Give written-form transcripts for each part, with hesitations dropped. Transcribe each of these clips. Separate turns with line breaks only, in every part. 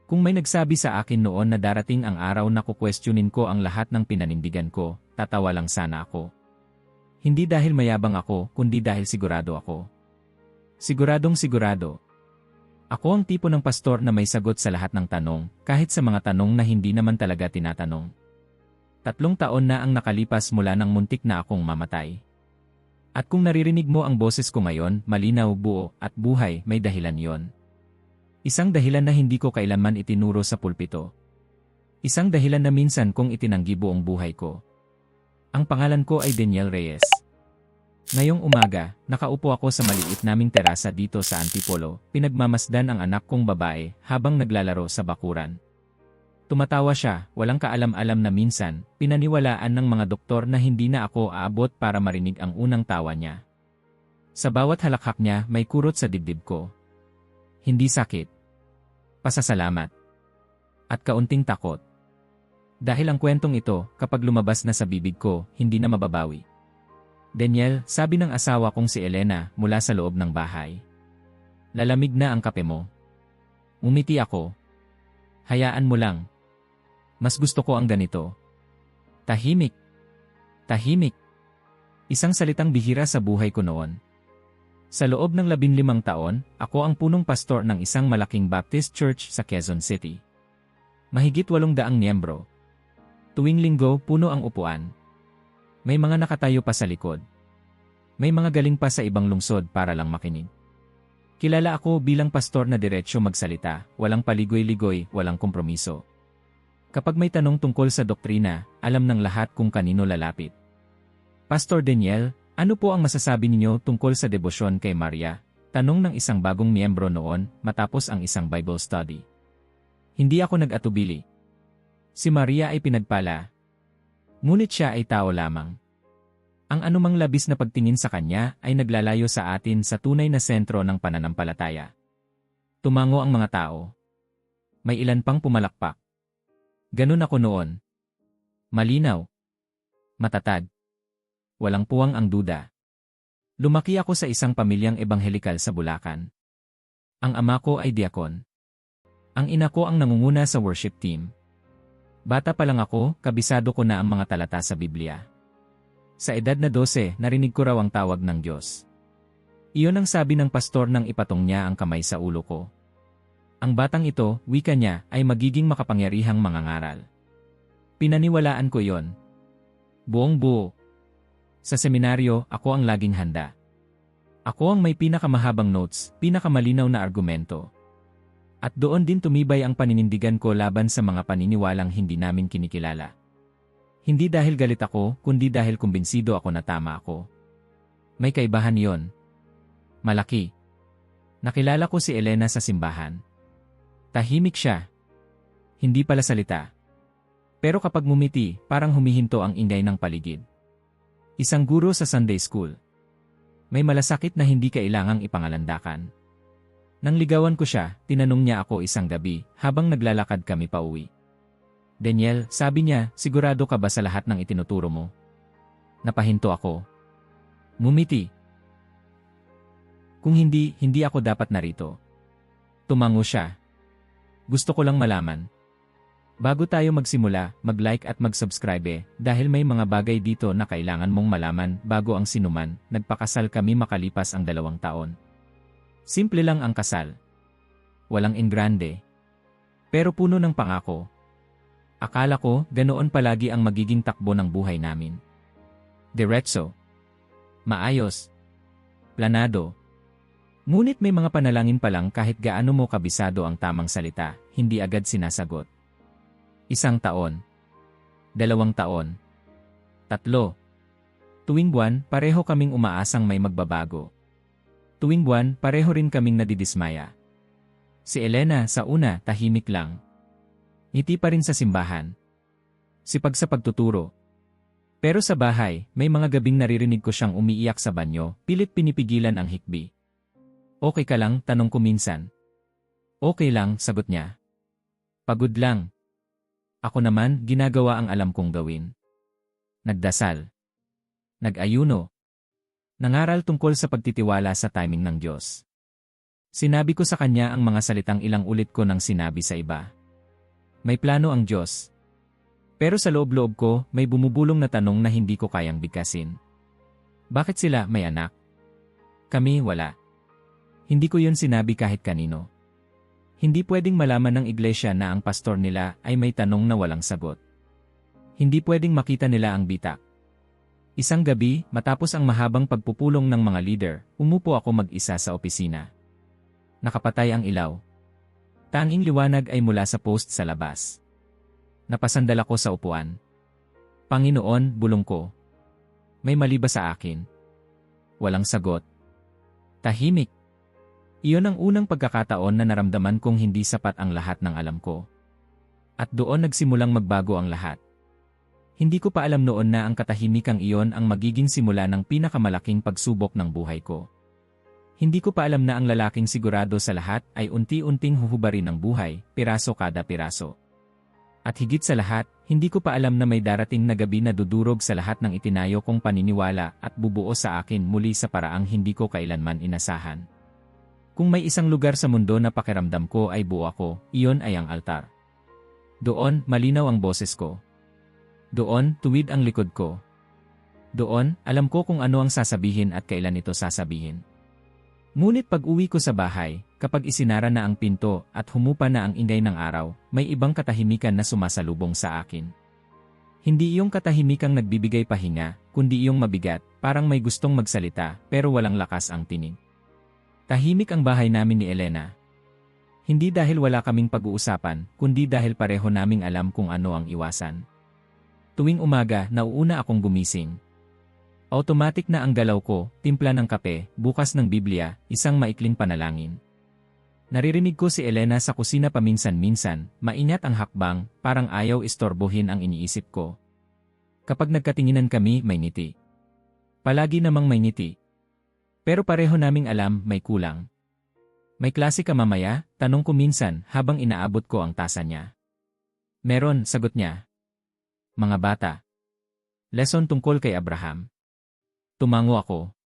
Kung may nagsabi sa akin noon na darating ang araw na kukwestiyonin ko ang lahat ng pinanindigan ko, tatawa lang sana ako. Hindi dahil mayabang ako, kundi dahil sigurado ako. Siguradong sigurado. Ako ang tipo ng pastor na may sagot sa lahat ng tanong, kahit sa mga tanong na hindi naman talaga tinatanong. 3 taon na ang nakalipas mula nang muntik na akong mamatay. At kung naririnig mo ang boses ko ngayon, malinaw, buo, at buhay, may dahilan yon. Isang dahilan na hindi ko kailanman itinuro sa pulpito. Isang dahilan na minsan kong itinanggi buong buhay ko. Ang pangalan ko ay Daniel Reyes. Ngayong umaga, nakaupo ako sa maliit naming terasa dito sa Antipolo, pinagmamasdan ang anak kong babae habang naglalaro sa bakuran. Tumatawa siya, walang kaalam-alam na minsan, pinaniwalaan ng mga doktor na hindi na ako aabot para marinig ang unang tawa niya. Sa bawat halakhak niya may kurot sa dibdib ko. Hindi sakit. Pasasalamat. At kaunting takot. Dahil ang kwentong ito, kapag lumabas na sa bibig ko, hindi na mababawi. Daniel, sabi ng asawa kong si Elena mula sa loob ng bahay. Lalamig na ang kape mo. Umiti ako. Hayaan mo lang. Mas gusto ko ang ganito. Tahimik. Tahimik. Isang salitang bihira sa buhay ko noon. Sa loob ng 15 taon, ako ang punong pastor ng isang malaking Baptist Church sa Quezon City. Mahigit 800 miyembro. Tuwing linggo, puno ang upuan. May mga nakatayo pa sa likod. May mga galing pa sa ibang lungsod para lang makinig. Kilala ako bilang pastor na diretsyo magsalita, walang paligoy-ligoy, walang kompromiso. Kapag may tanong tungkol sa doktrina, alam ng lahat kung kanino lalapit. Pastor Daniel, ano po ang masasabi ninyo tungkol sa debosyon kay Maria? Tanong ng isang bagong miyembro noon matapos ang isang Bible study. Hindi ako nag-atubili. Si Maria ay pinagpala. Ngunit siya ay tao lamang. Ang anumang labis na pagtingin sa kanya ay naglalayo sa atin sa tunay na sentro ng pananampalataya. Tumango ang mga tao. May ilan pang pumalakpak. Ganun ako noon. Malinaw. Matatag. Walang puwang ang duda. Lumaki ako sa isang pamilyang ebanghelikal sa Bulacan. Ang ama ko ay diakon. Ang ina ko ang nangunguna sa worship team. Bata pa lang ako, kabisado ko na ang mga talata sa Biblia. Sa edad na 12, narinig ko raw ang tawag ng Diyos. Iyon ang sabi ng pastor nang ipatong niya ang kamay sa ulo ko. Ang batang ito, wika niya, ay magiging makapangyarihang mangangaral. Pinaniwalaan ko yon. Buong buo. Sa seminaryo, ako ang laging handa. Ako ang may pinakamahabang notes, pinakamalinaw na argumento. At doon din tumibay ang paninindigan ko laban sa mga paniniwalang hindi namin kinikilala. Hindi dahil galit ako, kundi dahil kumbinsido ako na tama ako. May kaibahan yon. Malaki. Nakilala ko si Elena sa simbahan. Tahimik siya. Hindi pala salita. Pero kapag ngumiti, parang humihinto ang ingay ng paligid. Isang guro sa Sunday School. May malasakit na hindi kailangang ipangalandakan. Nang ligawan ko siya, tinanong niya ako isang gabi habang naglalakad kami pauwi. Daniel, sabi niya, sigurado ka ba sa lahat ng itinuturo mo? Napahinto ako. Ngumiti. Kung hindi, hindi ako dapat narito. Tumango siya. Gusto ko lang malaman. Bago tayo magsimula, mag-like at mag-subscribe dahil may mga bagay dito na kailangan mong malaman bago ang sinuman. Nagpakasal kami makalipas ang 2 taon. Simple lang ang kasal. Walang engrande. Pero puno ng pangako. Akala ko, ganoon palagi ang magiging takbo ng buhay namin. Diretso. Maayos. Planado. Ngunit may mga panalangin pa lang kahit gaano mo kabisado ang tamang salita, hindi agad sinasagot. 1 taon. 2 taon. 3. Tuwing buwan, pareho kaming umaasang may magbabago. Tuwing buwan, pareho rin kaming nadidismaya. Si Elena sa una, tahimik lang. Ngiti pa rin sa simbahan. Sipag sa pagtuturo. Pero sa bahay, may mga gabing naririnig ko siyang umiiyak sa banyo, pilit pinipigilan ang hikbi. Okay ka lang, tanong ko minsan. Okay lang, sagot niya. Pagod lang. Ako naman, ginagawa ang alam kong gawin. Nagdasal. Nag-ayuno. Nangaral tungkol sa pagtitiwala sa timing ng Diyos. Sinabi ko sa kanya ang mga salitang ilang ulit ko nang sinabi sa iba. May plano ang Diyos. Pero sa loob-loob ko, may bumubulong na tanong na hindi ko kayang bigkasin. Bakit sila may anak? Kami wala. Hindi ko yun sinabi kahit kanino. Hindi pwedeng malaman ng iglesia na ang pastor nila ay may tanong na walang sagot. Hindi pwedeng makita nila ang bitak. Isang gabi, matapos ang mahabang pagpupulong ng mga leader, umupo ako mag-isa sa opisina. Nakapatay ang ilaw. Tanging liwanag ay mula sa post sa labas. Napasandal ako sa upuan. Panginoon, bulong ko. May mali ba sa akin? Walang sagot. Tahimik. Iyon ang unang pagkakataon na naramdaman kong hindi sapat ang lahat ng alam ko. At doon nagsimulang magbago ang lahat. Hindi ko pa alam noon na ang katahimikang iyon ang magiging simula ng pinakamalaking pagsubok ng buhay ko. Hindi ko pa alam na ang lalaking sigurado sa lahat ay unti-unting huhubarin ng buhay, piraso kada piraso. At higit sa lahat, hindi ko pa alam na may darating na gabi na dudurog sa lahat ng itinayo kong paniniwala at bubuo sa akin muli sa paraang hindi ko kailanman inasahan. Kung may isang lugar sa mundo na pakiramdam ko ay buo ako, iyon ay ang altar. Doon, malinaw ang boses ko. Doon, tuwid ang likod ko. Doon, alam ko kung ano ang sasabihin at kailan ito sasabihin. Ngunit pag-uwi ko sa bahay, kapag isinara na ang pinto at humupa na ang ingay ng araw, may ibang katahimikan na sumasalubong sa akin. Hindi iyong katahimikang nagbibigay pahinga, kundi iyong mabigat, parang may gustong magsalita pero walang lakas ang tinig. Tahimik ang bahay namin ni Elena. Hindi dahil wala kaming pag-uusapan, kundi dahil pareho naming alam kung ano ang iwasan. Tuwing umaga, nauuna akong gumising. Automatic na ang galaw ko, timpla ng kape, bukas ng Biblia, isang maikling panalangin. Naririnig ko si Elena sa kusina paminsan-minsan, maingat ang hakbang, parang ayaw istorbohin ang iniisip ko. Kapag nagkatinginan kami, may ngiti. Palagi namang may ngiti. Pero pareho naming alam, may kulang. May klase ka mamaya? Tanong ko minsan habang inaabot ko ang tasa niya. Meron, sagot niya. Mga bata. Lesson tungkol kay Abraham. Tumango ako.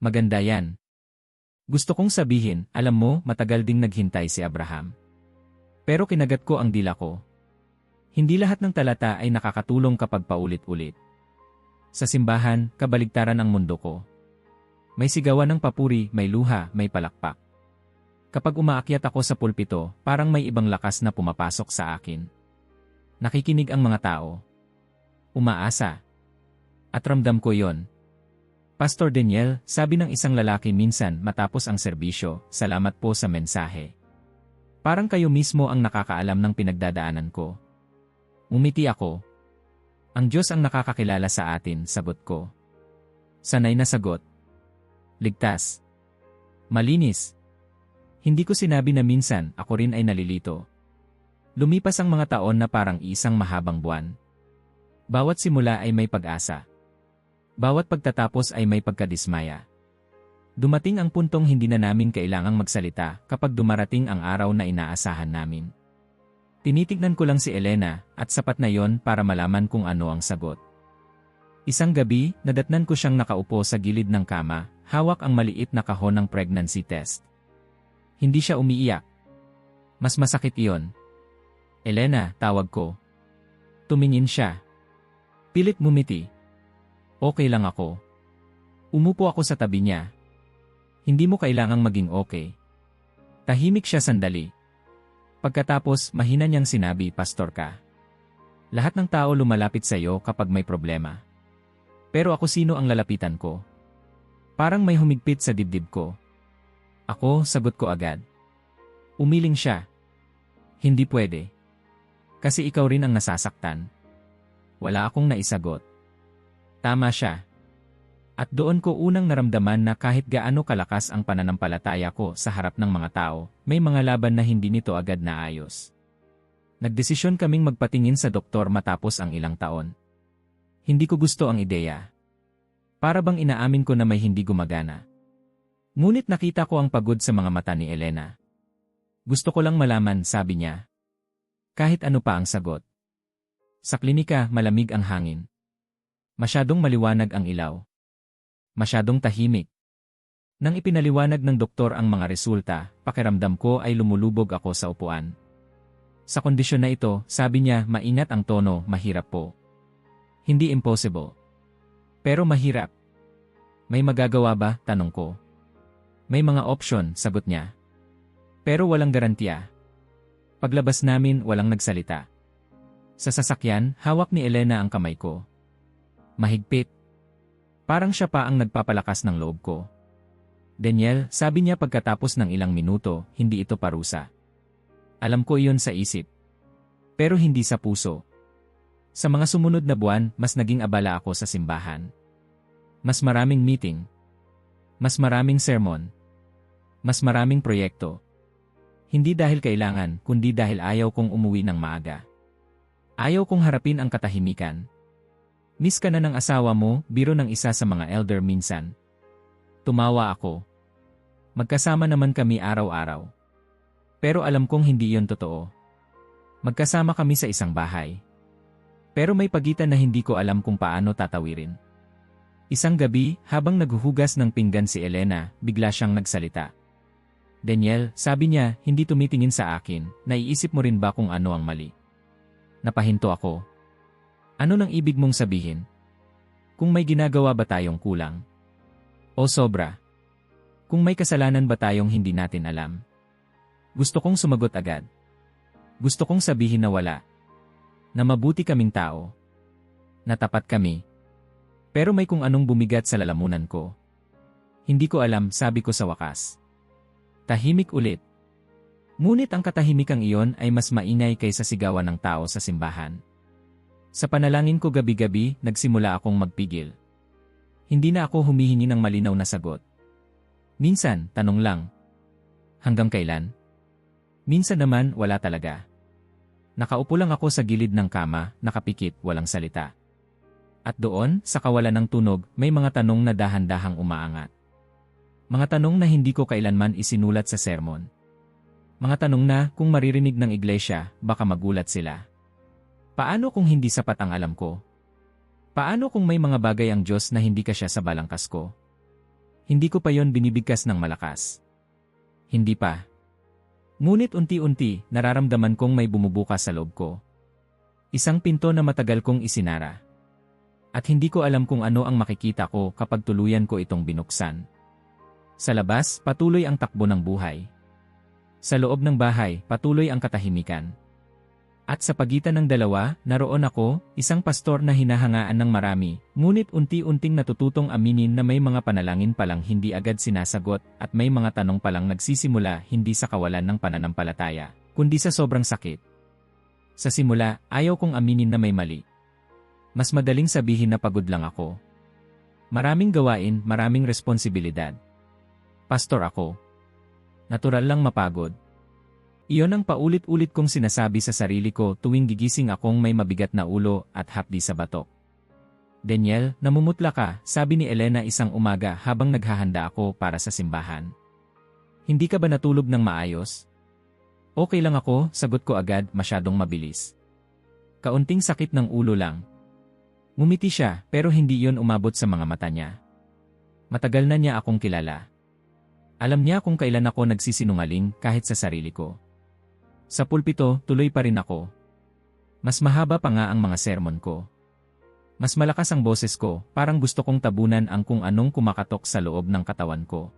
Maganda yan. Gusto kong sabihin, alam mo, matagal ding naghintay si Abraham. Pero kinagat ko ang dila ko. Hindi lahat ng talata ay nakakatulong kapag paulit-ulit. Sa simbahan, kabaligtaran ang mundo ko. May sigawan ng papuri, may luha, may palakpak. Kapag umaakyat ako sa pulpito, parang may ibang lakas na pumapasok sa akin. Nakikinig ang mga tao. Umaasa. At ramdam ko yon. Pastor Daniel, sabi ng isang lalaki minsan matapos ang serbisyo, salamat po sa mensahe. Parang kayo mismo ang nakakaalam ng pinagdadaanan ko. Umiti ako. Ang Diyos ang nakakakilala sa atin, sagot ko. Sanay na sagot. Ligtas. Malinis. Hindi ko sinabi na minsan ako rin ay nalilito. Lumipas ang mga taon na parang isang mahabang buwan. Bawat simula ay may pag-asa. Bawat pagtatapos ay may pagkadismaya. Dumating ang puntong hindi na namin kailangang magsalita kapag dumarating ang araw na inaasahan namin. Tinitignan ko lang si Elena at sapat na yon para malaman kung ano ang sagot. Isang gabi, nadatnan ko siyang nakaupo sa gilid ng kama, hawak ang maliit na kahon ng pregnancy test. Hindi siya umiiyak. Mas masakit iyon. Elena, tawag ko. Tumingin siya. Pilit mumiti. Okay lang ako. Umupo ako sa tabi niya. Hindi mo kailangang maging okay. Tahimik siya sandali. Pagkatapos, mahina niyang sinabi, pastor ka. Lahat ng tao lumalapit sa iyo kapag may problema. Pero ako sino ang lalapitan ko? Parang may humigpit sa dibdib ko. Ako, sagot ko agad. Umiling siya. Hindi pwede. Kasi ikaw rin ang nasasaktan. Wala akong naisagot. Tama siya. At doon ko unang naramdaman na kahit gaano kalakas ang pananampalataya ko sa harap ng mga tao, may mga laban na hindi nito agad naayos. Nagdesisyon kaming magpatingin sa doktor matapos ang ilang taon. Hindi ko gusto ang ideya. Para bang inaamin ko na may hindi gumagana. Ngunit nakita ko ang pagod sa mga mata ni Elena. Gusto ko lang malaman, sabi niya. Kahit ano pa ang sagot. Sa klinika, malamig ang hangin. Masyadong maliwanag ang ilaw. Masyadong tahimik. Nang ipinaliwanag ng doktor ang mga resulta, pakiramdam ko ay lumulubog ako sa upuan. Sa kondisyon na ito, sabi niya, maingat ang tono, mahirap po. Hindi impossible. Pero mahirap. May magagawa ba? Tanong ko. May mga option, sagot niya. Pero walang garantiya. Paglabas namin, walang nagsalita. Sa sasakyan, hawak ni Elena ang kamay ko. Mahigpit. Parang siya pa ang nagpapalakas ng loob ko. Daniel, sabi niya pagkatapos ng ilang minuto, hindi ito parusa. Alam ko iyon sa isip. Pero hindi sa puso. Sa mga sumunod na buwan, mas naging abala ako sa simbahan. Mas maraming meeting. Mas maraming sermon. Mas maraming proyekto. Hindi dahil kailangan, kundi dahil ayaw kong umuwi ng maaga. Ayaw kong harapin ang katahimikan. Miss ka na ng asawa mo, biro ng isa sa mga elder minsan. Tumawa ako. Magkasama naman kami araw-araw. Pero alam kong hindi yon totoo. Magkasama kami sa isang bahay. Pero may pagitan na hindi ko alam kung paano tatawirin. Isang gabi, habang naghuhugas ng pinggan si Elena, bigla siyang nagsalita. Daniel, sabi niya, hindi tumitingin sa akin, naiisip mo rin ba kung ano ang mali? Napahinto ako. Ano nang ibig mong sabihin? Kung may ginagawa ba tayong kulang? O sobra? Kung may kasalanan ba tayong hindi natin alam? Gusto kong sumagot agad. Gusto kong sabihin na wala. Na mabuti kaming tao. Na tapat kami. Pero may kung anong bumigat sa lalamunan ko. Hindi ko alam, sabi ko sa wakas. Tahimik ulit. Ngunit ang katahimikang iyon ay mas maingay kaysa sigawan ng tao sa simbahan. Sa panalangin ko gabi-gabi, nagsimula akong magpigil. Hindi na ako humihingi ng malinaw na sagot. Minsan, tanong lang. Hanggang kailan? Minsan naman, wala talaga. Nakaupo lang ako sa gilid ng kama, nakapikit, walang salita. At doon, sa kawalan ng tunog, may mga tanong na dahan-dahang umaangat. Mga tanong na hindi ko kailanman isinulat sa sermon. Mga tanong na, kung maririnig ng iglesia, baka magulat sila. Paano kung hindi sapat ang alam ko? Paano kung may mga bagay ang Diyos na hindi kasya sa balangkas ko? Hindi ko pa yon binibigkas ng malakas. Hindi pa. Ngunit unti-unti, nararamdaman kong may bumubukas sa loob ko. Isang pinto na matagal kong isinara. At hindi ko alam kung ano ang makikita ko kapag tuluyan ko itong binuksan. Sa labas, patuloy ang takbo ng buhay. Sa loob ng bahay, patuloy ang katahimikan. At sa pagitan ng dalawa, naroon ako, isang pastor na hinahangaan ng marami, ngunit unti-unting natututong aminin na may mga panalangin palang hindi agad sinasagot at may mga tanong palang nagsisimula hindi sa kawalan ng pananampalataya, kundi sa sobrang sakit. Sa simula, ayaw kong aminin na may mali. Mas madaling sabihin na pagod lang ako. Maraming gawain, maraming responsibilidad. Pastor ako. Natural lang mapagod. Iyon ang paulit-ulit kong sinasabi sa sarili ko tuwing gigising akong may mabigat na ulo at hapdi sa batok. Daniel, namumutla ka, sabi ni Elena isang umaga habang naghahanda ako para sa simbahan. Hindi ka ba natulog ng maayos? Okay lang ako, sagot ko agad, masyadong mabilis. Kaunting sakit ng ulo lang. Ngumiti siya, pero hindi iyon umabot sa mga mata niya. Matagal na niya akong kilala. Alam niya kung kailan ako nagsisinungaling kahit sa sarili ko. Sa pulpito, tuloy pa rin ako. Mas mahaba pa nga ang mga sermon ko. Mas malakas ang boses ko, parang gusto kong tabunan ang kung anong kumakatok sa loob ng katawan ko.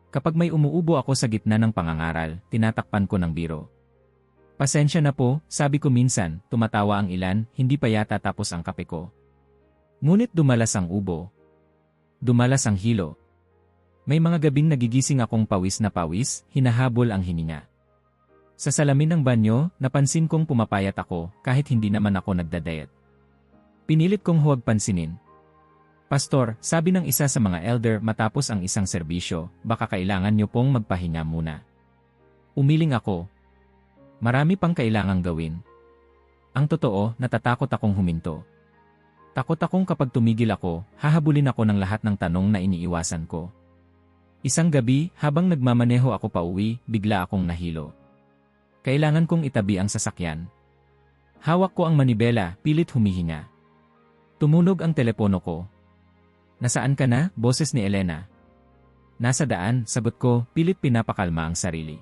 Kapag may umuubo ako sa gitna ng pangangaral, tinatakpan ko ng biro. Pasensya na po, sabi ko minsan, tumatawa ang ilan, hindi pa yata tapos ang kape ko. Ngunit dumalas ang ubo. Dumalas ang hilo. May mga gabing nagigising akong pawis na pawis, hinahabol ang hininga. Sa salamin ng banyo, napansin kong pumapayat ako kahit hindi naman ako nagdadayet. Pinilit kong huwag pansinin. Pastor, sabi ng isa sa mga elder matapos ang isang serbisyo, baka kailangan niyo pong magpahinga muna. Umiling ako. Marami pang kailangang gawin. Ang totoo, natatakot akong huminto. Takot akong kapag tumigil ako, hahabulin ako ng lahat ng tanong na iniiwasan ko. Isang gabi, habang nagmamaneho ako pauwi, bigla akong nahilo. Kailangan kong itabi ang sasakyan. Hawak ko ang manibela, pilit humihinga. Tumunog ang telepono ko. Nasaan ka na? Boses ni Elena. Nasa daan, sagot ko, pilit pinapakalma ang sarili.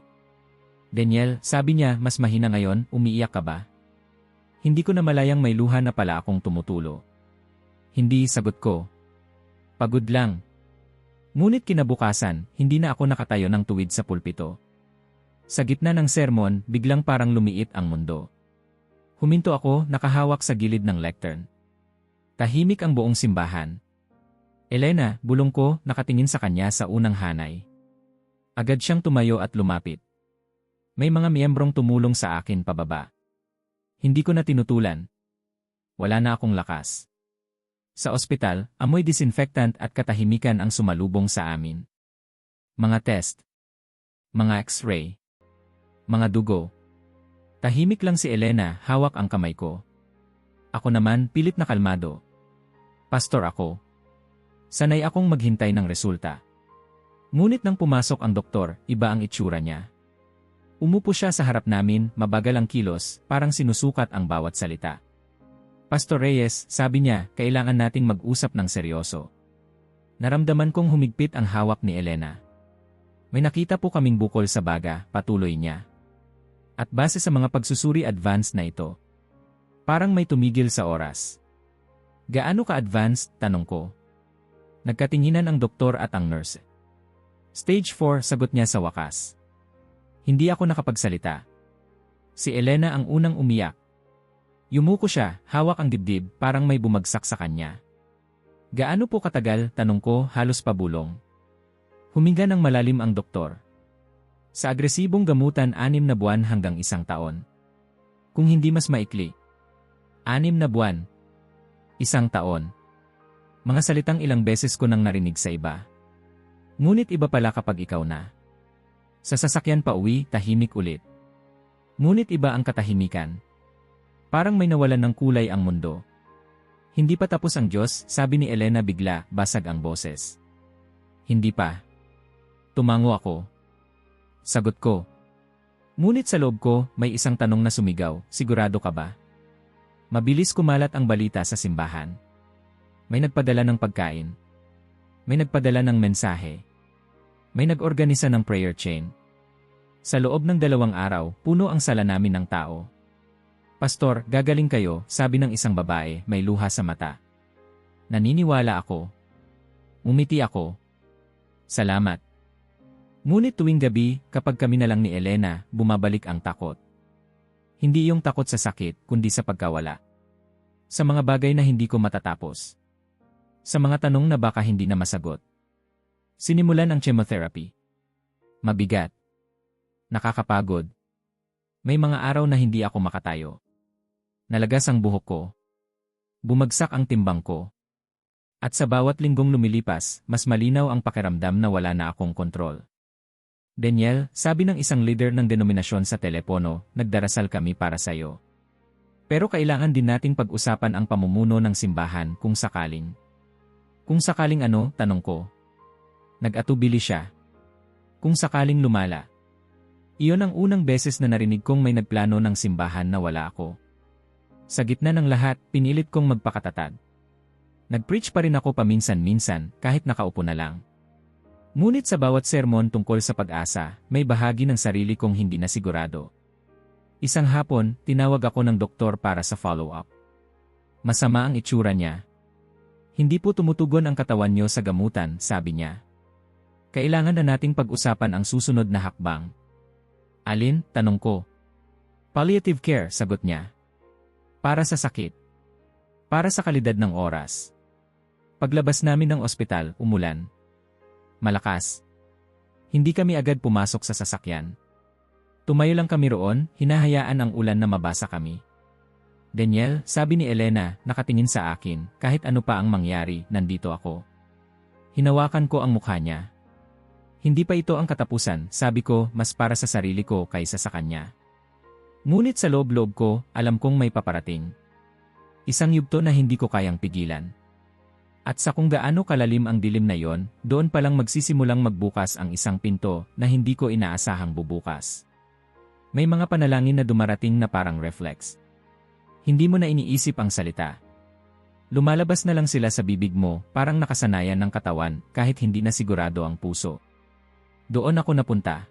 Daniel, sabi niya, mas mahina ngayon, umiiyak ka ba? Hindi ko na malayang may luha na pala akong tumutulo. Hindi, sagot ko. Pagod lang. Ngunit kinabukasan, hindi na ako nakatayo ng tuwid sa pulpito. Sa gitna ng sermon, biglang parang lumiit ang mundo. Huminto ako, nakahawak sa gilid ng lectern. Tahimik ang buong simbahan. Elena, bulong ko, nakatingin sa kanya sa unang hanay. Agad siyang tumayo at lumapit. May mga miyembrong tumulong sa akin pababa. Hindi ko na tinutulan. Wala na akong lakas. Sa ospital, amoy disinfectant at katahimikan ang sumalubong sa amin. Mga test. Mga x-ray. Mga dugo. Tahimik lang si Elena, hawak ang kamay ko. Ako naman, pilit na kalmado. Pastor ako. Sanay akong maghintay ng resulta. Ngunit nang pumasok ang doktor, iba ang itsura niya. Umupo siya sa harap namin, mabagal ang kilos, parang sinusukat ang bawat salita. Pastor Reyes, sabi niya, kailangan nating mag-usap ng seryoso. Naramdaman kong humigpit ang hawak ni Elena. May nakita po kaming bukol sa baga, patuloy niya. At base sa mga pagsusuri advanced na ito, parang may tumigil sa oras. Gaano ka-advanced? Tanong ko. Nagkatinginan ang doktor at ang nurse. Stage 4, sagot niya sa wakas. Hindi ako nakapagsalita. Si Elena ang unang umiyak. Yumuko siya, hawak ang dibdib, parang may bumagsak sa kanya. Gaano po katagal? Tanong ko, halos pabulong. Huminga ng malalim ang doktor. Sa agresibong gamutan 6 na buwan hanggang 1 taon. Kung hindi mas maikli. 6 na buwan. 1 taon. Mga salitang ilang beses ko nang narinig sa iba. Ngunit iba pala kapag ikaw na. Sa sasakyan pa uwi, tahimik ulit. Ngunit iba ang katahimikan. Parang may nawalan ng kulay ang mundo. Hindi pa tapos ang Diyos, sabi ni Elena bigla, basag ang boses. Hindi pa. Tumango ako. Sagot ko. Ngunit sa loob ko, may isang tanong na sumigaw, sigurado ka ba? Mabilis kumalat ang balita sa simbahan. May nagpadala ng pagkain. May nagpadala ng mensahe. May nag-organisa ng prayer chain. Sa loob ng 2 araw, puno ang sala namin ng tao. Pastor, gagaling kayo, sabi ng isang babae, may luha sa mata. Naniniwala ako. Umiti ako. Salamat. Ngunit tuwing gabi, kapag kami na lang ni Elena, bumabalik ang takot. Hindi yung takot sa sakit, kundi sa pagkawala. Sa mga bagay na hindi ko matatapos. Sa mga tanong na baka hindi na masagot. Sinimulan ang chemotherapy. Mabigat. Nakakapagod. May mga araw na hindi ako makatayo. Nalagas ang buhok ko. Bumagsak ang timbang ko. At sa bawat linggong lumilipas, mas malinaw ang pakiramdam na wala na akong kontrol. Daniel, sabi ng isang leader ng denominasyon sa telepono, nagdarasal kami para sa'yo. Pero kailangan din nating pag-usapan ang pamumuno ng simbahan kung sakaling. Kung sakaling ano, tanong ko. Nag-atubili siya. Kung sakaling lumala. Iyon ang unang beses na narinig kong may nagplano ng simbahan na wala ako. Sa gitna ng lahat, pinilit kong magpakatatag. Nag-preach pa rin ako paminsan-minsan kahit nakaupo na lang. Ngunit sa bawat sermon tungkol sa pag-asa, may bahagi ng sarili kong hindi na sigurado. Isang hapon, tinawag ako ng doktor para sa follow-up. Masama ang itsura niya. Hindi po tumutugon ang katawan niyo sa gamutan, sabi niya. Kailangan na nating pag-usapan ang susunod na hakbang. Alin? Tanong ko. Palliative care, sagot niya. Para sa sakit. Para sa kalidad ng oras. Paglabas namin ng ospital, umulan. Malakas. Hindi kami agad pumasok sa sasakyan. Tumayo lang kami roon, hinahayaan ang ulan na mabasa kami. Daniel, sabi ni Elena, nakatingin sa akin, kahit ano pa ang mangyari, nandito ako. Hinawakan ko ang mukha niya. Hindi pa ito ang katapusan, sabi ko, mas para sa sarili ko kaysa sa kanya. Ngunit sa loob-loob ko, alam kong may paparating. Isang yugto na hindi ko kayang pigilan. At sa kung gaano kalalim ang dilim na yon, doon palang magsisimulang magbukas ang isang pinto na hindi ko inaasahang bubukas. May mga panalangin na dumarating na parang reflex. Hindi mo na iniisip ang salita. Lumalabas na lang sila sa bibig mo, parang nakasanayan ng katawan kahit hindi na sigurado ang puso. Doon ako napunta.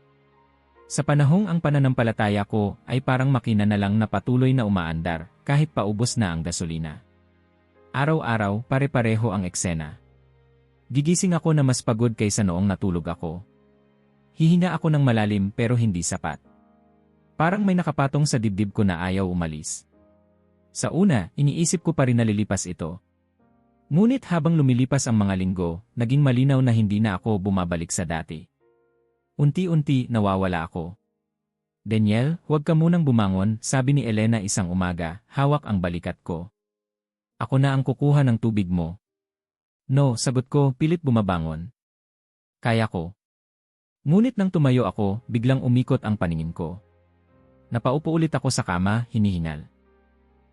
Sa panahong ang pananampalataya ko ay parang makina na lang na patuloy na umaandar kahit paubos na ang gasolina. Araw-araw, pare-pareho ang eksena. Gigising ako na mas pagod kaysa noong natulog ako. Hihinga ako ng malalim pero hindi sapat. Parang may nakapatong sa dibdib ko na ayaw umalis. Sa una, iniisip ko pa rin na lilipas ito. Ngunit habang lumilipas ang mga linggo, naging malinaw na hindi na ako bumabalik sa dati. Unti-unti nawawala ako. Daniel, huwag ka munang bumangon, sabi ni Elena isang umaga, hawak ang balikat ko. Ako na ang kukuha ng tubig mo. No, sagot ko, pilit bumabangon. Kaya ko. Ngunit nang tumayo ako, biglang umikot ang paningin ko. Napaupo ulit ako sa kama, hinihingal.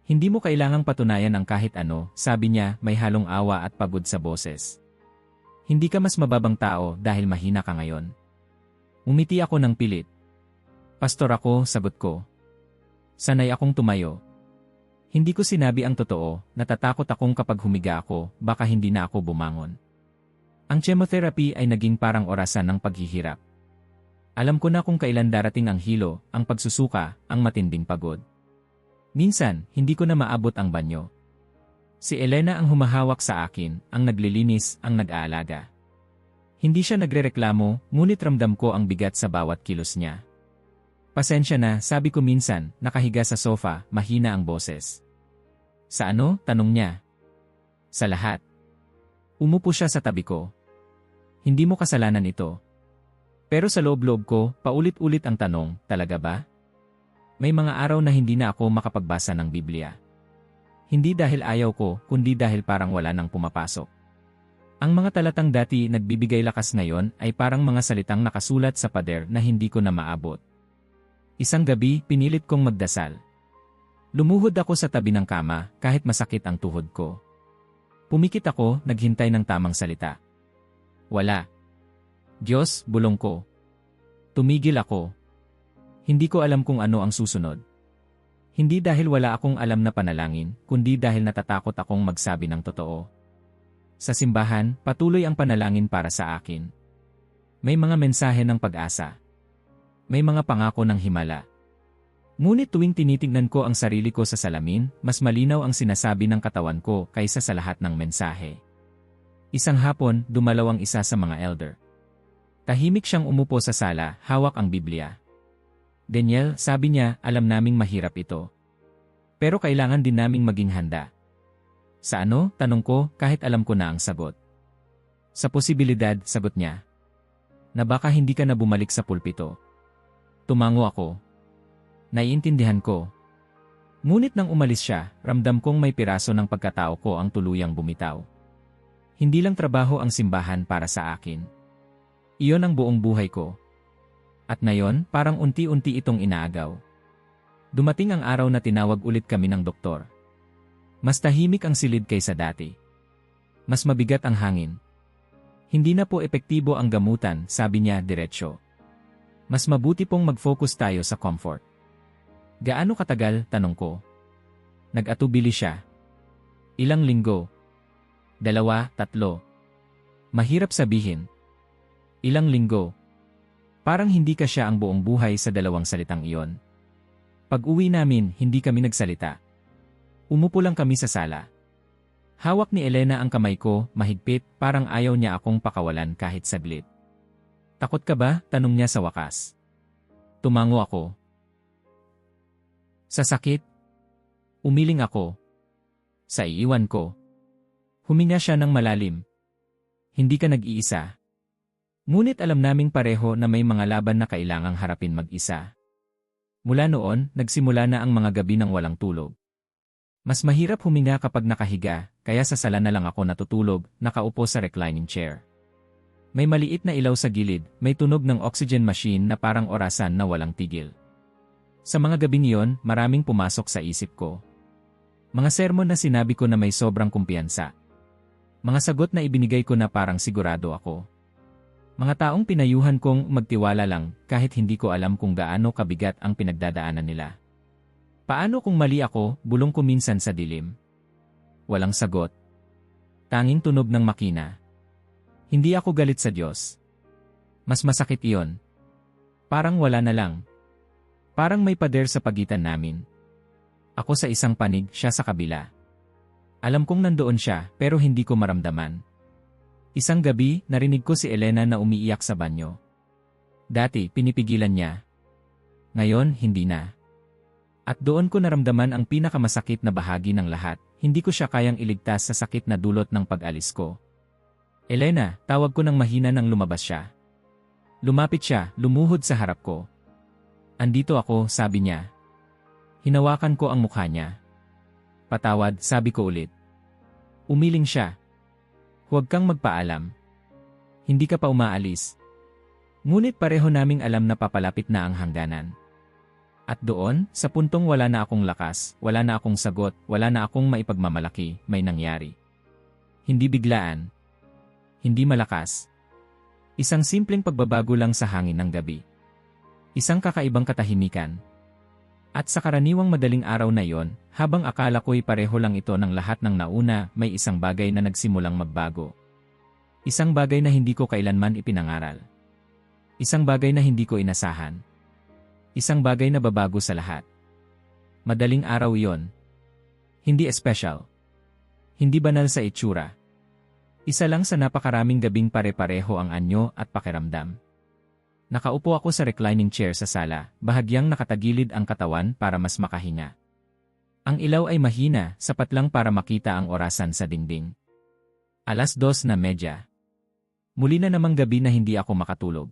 Hindi mo kailangang patunayan ang kahit ano, sabi niya, may halong awa at pagod sa boses. Hindi ka mas mababang tao dahil mahina ka ngayon. Umiti ako ng pilit. Pastor ako, sagot ko. Sanay akong tumayo. Hindi ko sinabi ang totoo, natatakot akong kapag humiga ako, baka hindi na ako bumangon. Ang chemotherapy ay naging parang orasan ng paghihirap. Alam ko na kung kailan darating ang hilo, ang pagsusuka, ang matinding pagod. Minsan, hindi ko na maabot ang banyo. Si Elena ang humahawak sa akin, ang naglilinis, ang nag-aalaga. Hindi siya nagrereklamo, ngunit ramdam ko ang bigat sa bawat kilos niya. Pasensya na, sabi ko minsan, nakahiga sa sofa, mahina ang boses. Sa ano? Tanong niya. Sa lahat. Umupo siya sa tabi ko. Hindi mo kasalanan ito. Pero sa loob-loob ko, paulit-ulit ang tanong, talaga ba? May mga araw na hindi na ako makapagbasa ng Biblia. Hindi dahil ayaw ko, kundi dahil parang wala nang pumapasok. Ang mga talatang dati nagbibigay lakas ngayon ay parang mga salitang nakasulat sa pader na hindi ko na maabot. Isang gabi, pinilit kong magdasal. Lumuhod ako sa tabi ng kama kahit masakit ang tuhod ko. Pumikit ako, naghintay ng tamang salita. Wala. Diyos, bulong ko. Tumigil ako. Hindi ko alam kung ano ang susunod. Hindi dahil wala akong alam na panalangin, kundi dahil natatakot akong magsabi ng totoo. Sa simbahan, patuloy ang panalangin para sa akin. May mga mensahe ng pag-asa. May mga pangako ng himala. Ngunit tuwing tinitingnan ko ang sarili ko sa salamin, mas malinaw ang sinasabi ng katawan ko kaysa sa lahat ng mensahe. Isang hapon, dumalaw ang isa sa mga elder. Tahimik siyang umupo sa sala, hawak ang Biblia. Daniel, sabi niya, alam naming mahirap ito. Pero kailangan din naming maging handa. Sa ano? Tanong ko, kahit alam ko na ang sagot. Sa posibilidad, sagot niya. Na baka hindi ka na bumalik sa pulpito. Tumango ako. Naiintindihan ko. Ngunit nang umalis siya, ramdam kong may piraso ng pagkatao ko ang tuluyang bumitaw. Hindi lang trabaho ang simbahan para sa akin. Iyon ang buong buhay ko. At ngayon, parang unti-unti itong inaagaw. Dumating ang araw na tinawag ulit kami ng doktor. Mas tahimik ang silid kaysa dati. Mas mabigat ang hangin. Hindi na po epektibo ang gamutan, sabi niya diretsyo. Mas mabuti pong mag-focus tayo sa comfort. Gaano katagal? Tanong ko. Nag-atubili siya. Ilang linggo? 2, 3. Mahirap sabihin. Ilang linggo? Parang hindi ka siya ang buong buhay sa 2 salitang iyon. Pag-uwi namin, hindi kami nagsalita. Umupo lang kami sa sala. Hawak ni Elena ang kamay ko, mahigpit, parang ayaw niya akong pakawalan kahit saglit. Takot ka ba? Tanong niya sa wakas. Tumango ako. Sa sakit? Umiling ako. Sa iiwan ko. Huminga siya ng malalim. Hindi ka nag-iisa. Ngunit alam naming pareho na may mga laban na kailangang harapin mag-isa. Mula noon, nagsimula na ang mga gabi ng walang tulog. Mas mahirap huminga kapag nakahiga, kaya sa sala na lang ako natutulog, nakaupo sa reclining chair. May maliit na ilaw sa gilid, may tunog ng oxygen machine na parang orasan na walang tigil. Sa mga gabing iyon, maraming pumasok sa isip ko. Mga sermon na sinabi ko na may sobrang kumpiyansa. Mga sagot na ibinigay ko na parang sigurado ako. Mga taong pinayuhan kong magtiwala lang kahit hindi ko alam kung gaano kabigat ang pinagdadaanan nila. Paano kung mali ako, bulong ko minsan sa dilim. Walang sagot. Tanging tunog ng makina. Hindi ako galit sa Diyos. Mas masakit iyon. Parang wala na lang. Parang may pader sa pagitan namin. Ako sa isang panig, siya sa kabila. Alam kong nandoon siya, pero hindi ko maramdaman. Isang gabi, narinig ko si Elena na umiiyak sa banyo. Dati, pinipigilan niya. Ngayon, hindi na. At doon ko naramdaman ang pinakamasakit na bahagi ng lahat. Hindi ko siya kayang iligtas sa sakit na dulot ng pag-alis ko. Elena, tawag ko ng mahina nang lumabas siya. Lumapit siya, lumuhod sa harap ko. Andito ako, sabi niya. Hinawakan ko ang mukha niya. Patawad, sabi ko ulit. Umiling siya. Huwag kang magpaalam. Hindi ka pa umaalis. Ngunit pareho naming alam na papalapit na ang hangganan. At doon, sa puntong wala na akong lakas, wala na akong sagot, wala na akong maipagmamalaki, may nangyari. Hindi biglaan. Hindi malakas. Isang simpleng pagbabago lang sa hangin ng gabi. Isang kakaibang katahimikan. At sa karaniwang madaling araw na yon, habang akala ko'y pareho lang ito ng lahat ng nauna, may isang bagay na nagsimulang magbago. Isang bagay na hindi ko kailanman ipinangaral. Isang bagay na hindi ko inasahan. Isang bagay na babago sa lahat. Madaling araw yon. Hindi espesyal. Hindi banal sa itsura. Isa lang sa napakaraming gabing pare-pareho ang anyo at pakiramdam. Nakaupo ako sa reclining chair sa sala, bahagyang nakatagilid ang katawan para mas makahinga. Ang ilaw ay mahina, sapat lang para makita ang orasan sa dingding. 2:30. Muli na namang gabi na hindi ako makatulog.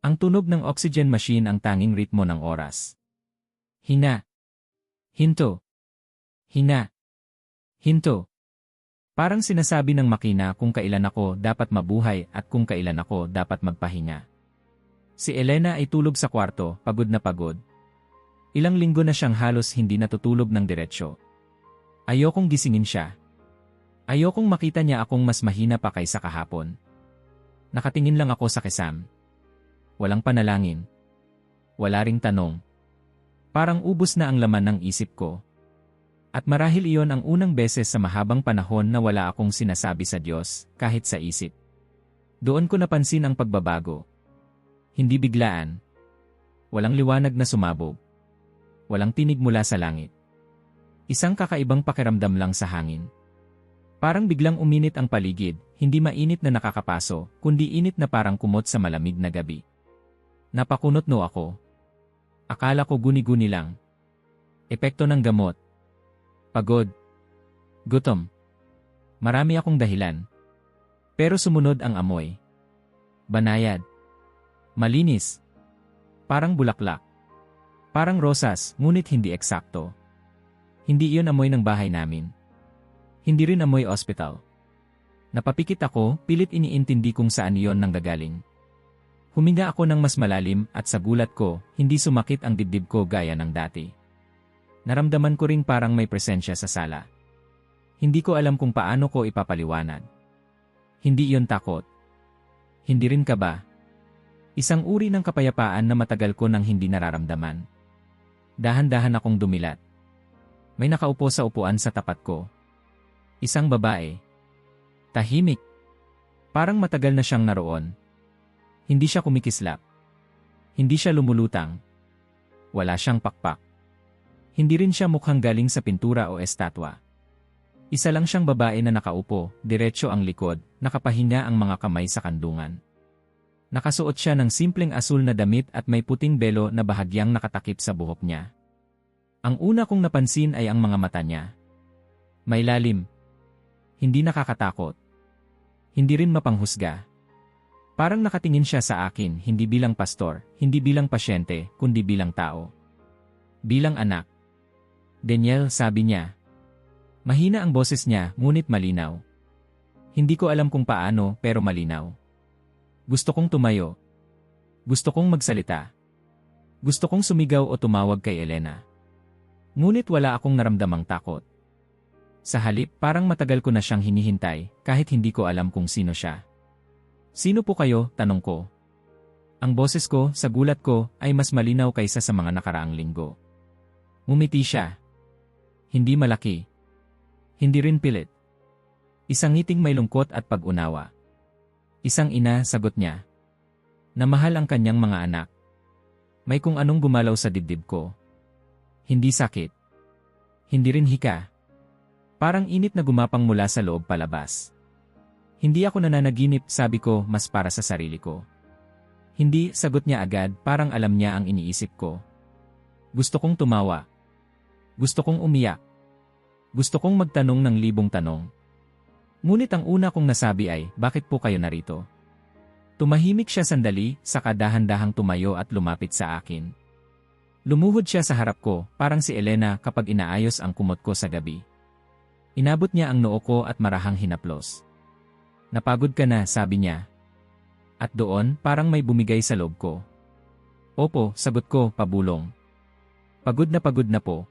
Ang tunog ng oxygen machine ang tanging ritmo ng oras. Hina. Hinto. Hina. Hinto. Parang sinasabi ng makina kung kailan ako dapat mabuhay at kung kailan ako dapat magpahinga. Si Elena ay tulog sa kwarto, pagod na pagod. Ilang linggo na siyang halos hindi natutulog ng diretsyo. Ayokong gisingin siya. Ayokong makita niya akong mas mahina pa kaysa kahapon. Nakatingin lang ako sa kisam. Walang panalangin. Wala ring tanong. Parang ubos na ang laman ng isip ko. At marahil iyon ang unang beses sa mahabang panahon na wala akong sinasabi sa Diyos, kahit sa isip. Doon ko napansin ang pagbabago. Hindi biglaan. Walang liwanag na sumabog. Walang tinig mula sa langit. Isang kakaibang pakiramdam lang sa hangin. Parang biglang uminit ang paligid, hindi mainit na nakakapaso, kundi init na parang kumot sa malamig na gabi. Napakunot ako. Akala ko guni-guni lang. Epekto ng gamot. Pagod. Gutom. Marami akong dahilan. Pero sumunod ang amoy. Banayad. Malinis. Parang bulaklak. Parang rosas, ngunit hindi eksakto. Hindi iyon amoy ng bahay namin. Hindi rin amoy ospital. Napapikit ako, pilit iniintindi kung saan iyon nanggagaling. Huminga ako ng mas malalim at sa gulat ko, hindi sumakit ang dibdib ko gaya ng dati. Naramdaman ko ring parang may presensya sa sala. Hindi ko alam kung paano ko ipapaliwanag. Hindi iyon takot. Hindi rin kaba. Isang uri ng kapayapaan na matagal ko nang hindi nararamdaman. Dahan-dahan akong dumilat. May nakaupo sa upuan sa tapat ko. Isang babae. Tahimik. Parang matagal na siyang naroon. Hindi siya kumikislap. Hindi siya lumulutang. Wala siyang pakpak. Hindi rin siya mukhang galing sa pintura o estatwa. Isa lang siyang babae na nakaupo, diretso ang likod, nakapahinga ang mga kamay sa kandungan. Nakasuot siya ng simpleng asul na damit at may puting belo na bahagyang nakatakip sa buhok niya. Ang una kong napansin ay ang mga mata niya. May lalim. Hindi nakakatakot. Hindi rin mapanghusga. Parang nakatingin siya sa akin, hindi bilang pastor, hindi bilang pasyente, kundi bilang tao. Bilang anak. Daniel, sabi niya. Mahina ang boses niya, ngunit malinaw. Hindi ko alam kung paano, pero malinaw. Gusto kong tumayo. Gusto kong magsalita. Gusto kong sumigaw o tumawag kay Elena. Ngunit wala akong naramdamang takot. Sa halip, parang matagal ko na siyang hinihintay, kahit hindi ko alam kung sino siya. Sino po kayo? Tanong ko. Ang boses ko, sa gulat ko, ay mas malinaw kaysa sa mga nakaraang linggo. Ngumiti siya. Hindi malaki. Hindi rin pilit. Isang ngiting may lungkot at pag-unawa. Isang ina, sagot niya. Na mahal ang kanyang mga anak. May kung anong gumalaw sa dibdib ko. Hindi sakit. Hindi rin hika. Parang init na gumapang mula sa loob palabas. Hindi ako nananaginip, sabi ko, mas para sa sarili ko. Hindi, sagot niya agad, parang alam niya ang iniisip ko. Gusto kong tumawa. Gusto kong umiyak. Gusto kong magtanong ng libong tanong. Ngunit ang una kong nasabi ay, bakit po kayo narito? Tumahimik siya sandali, saka dahan-dahang tumayo at lumapit sa akin. Lumuhod siya sa harap ko, parang si Elena kapag inaayos ang kumot ko sa gabi. Inabot niya ang noo ko at marahang hinaplos. Napagod ka na, sabi niya. At doon, parang may bumigay sa loob ko. Opo, sagot ko, pabulong. Pagod na po.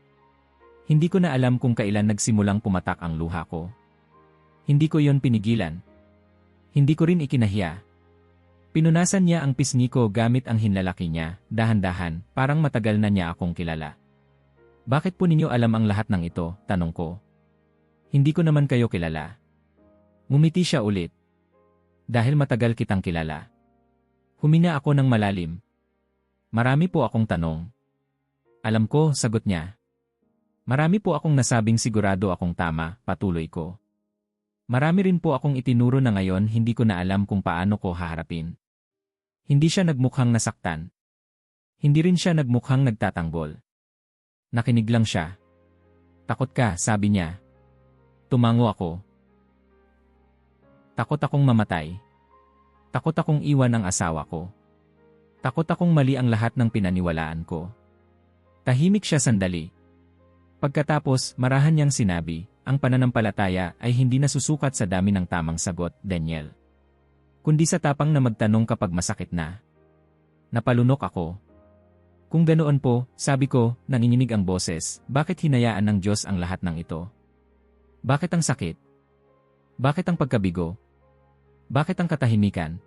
Hindi ko na alam kung kailan nagsimulang pumatak ang luha ko. Hindi ko yon pinigilan. Hindi ko rin ikinahiya. Pinunasan niya ang pisngi ko gamit ang hinlalaki niya, dahan-dahan, parang matagal na niya akong kilala. Bakit po ninyo alam ang lahat ng ito, tanong ko. Hindi ko naman kayo kilala. Ngumiti siya ulit. Dahil matagal kitang kilala. Humina ako ng malalim. Marami po akong tanong. Alam ko, sagot niya. Marami po akong nasabing sigurado akong tama, patuloy ko. Marami rin po akong itinuro na ngayon hindi ko na alam kung paano ko haharapin. Hindi siya nagmukhang nasaktan. Hindi rin siya nagmukhang nagtatanggol. Nakinig lang siya. Takot ka, sabi niya. Tumango ako. Takot akong mamatay. Takot akong iwan ang asawa ko. Takot akong mali ang lahat ng pinaniwalaan ko. Tahimik siya sandali. Pagkatapos, marahan niyang sinabi, ang pananampalataya ay hindi nasusukat sa dami ng tamang sagot, Daniel. Kundi sa tapang na magtanong kapag masakit na. Napalunok ako. Kung ganoon po, sabi ko, nanginginig ang boses, bakit hinayaan ng Diyos ang lahat ng ito? Bakit ang sakit? Bakit ang pagkabigo? Bakit ang katahimikan?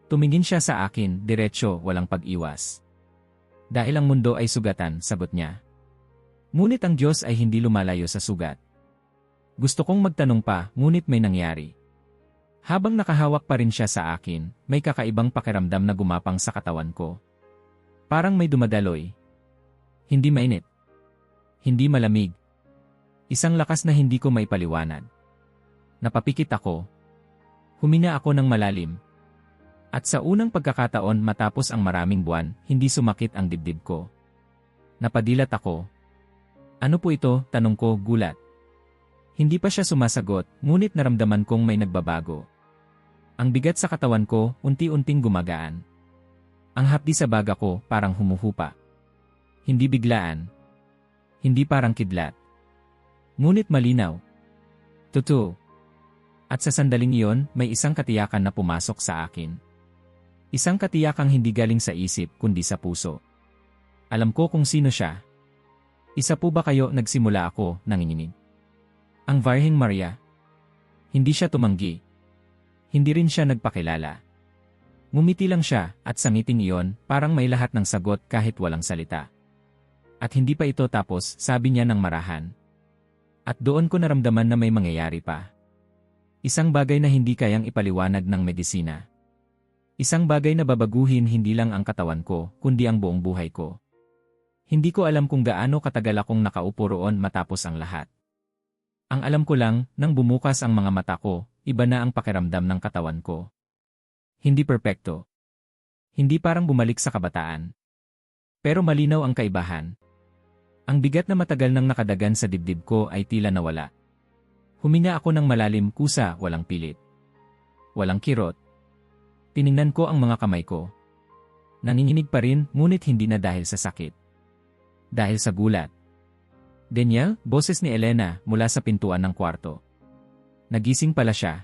Tumingin siya sa akin, diretsyo, walang pag-iwas. Dahil ang mundo ay sugatan, sagot niya. Ngunit ang Diyos ay hindi lumalayo sa sugat. Gusto kong magtanong pa, ngunit may nangyari. Habang nakahawak pa rin siya sa akin, may kakaibang pakiramdam na gumapang sa katawan ko. Parang may dumadaloy. Hindi mainit. Hindi malamig. Isang lakas na hindi ko maipaliwanag. Napapikit ako. Humina ako ng malalim. At sa unang pagkakataon matapos ang maraming buwan, hindi sumakit ang dibdib ko. Napadilat ako. Ano po ito? Tanong ko, gulat. Hindi pa siya sumasagot, ngunit naramdaman kong may nagbabago. Ang bigat sa katawan ko, unti-unting gumagaan. Ang hapdi sa baga ko, parang humuhupa. Hindi biglaan. Hindi parang kidlat. Ngunit malinaw. Totoo. At sa sandaling iyon, may isang katiyakan na pumasok sa akin. Isang katiyakang hindi galing sa isip, kundi sa puso. Alam ko kung sino siya. Isa po ba kayo, nagsimula ako, nanginginig? Ang Virheng Maria. Hindi siya tumanggi. Hindi rin siya nagpakilala. Ngumiti lang siya, at sa ngiting iyon, parang may lahat ng sagot kahit walang salita. At hindi pa ito tapos, sabi niya ng marahan. At doon ko naramdaman na may mangyayari pa. Isang bagay na hindi kayang ipaliwanag ng medisina. Isang bagay na babaguhin hindi lang ang katawan ko, kundi ang buong buhay ko. Hindi ko alam kung gaano katagal akong nakaupo roon matapos ang lahat. Ang alam ko lang, nang bumukas ang mga mata ko, iba na ang pakiramdam ng katawan ko. Hindi perpekto. Hindi parang bumalik sa kabataan. Pero malinaw ang kaibahan. Ang bigat na matagal nang nakadagan sa dibdib ko ay tila nawala. Huminga ako ng malalim, kusa, walang pilit. Walang kirot. Tiningnan ko ang mga kamay ko. Nanginginig pa rin, ngunit hindi na dahil sa sakit. Dahil sa gulat. Daniel, boses ni Elena mula sa pintuan ng kwarto. Nagising pala siya.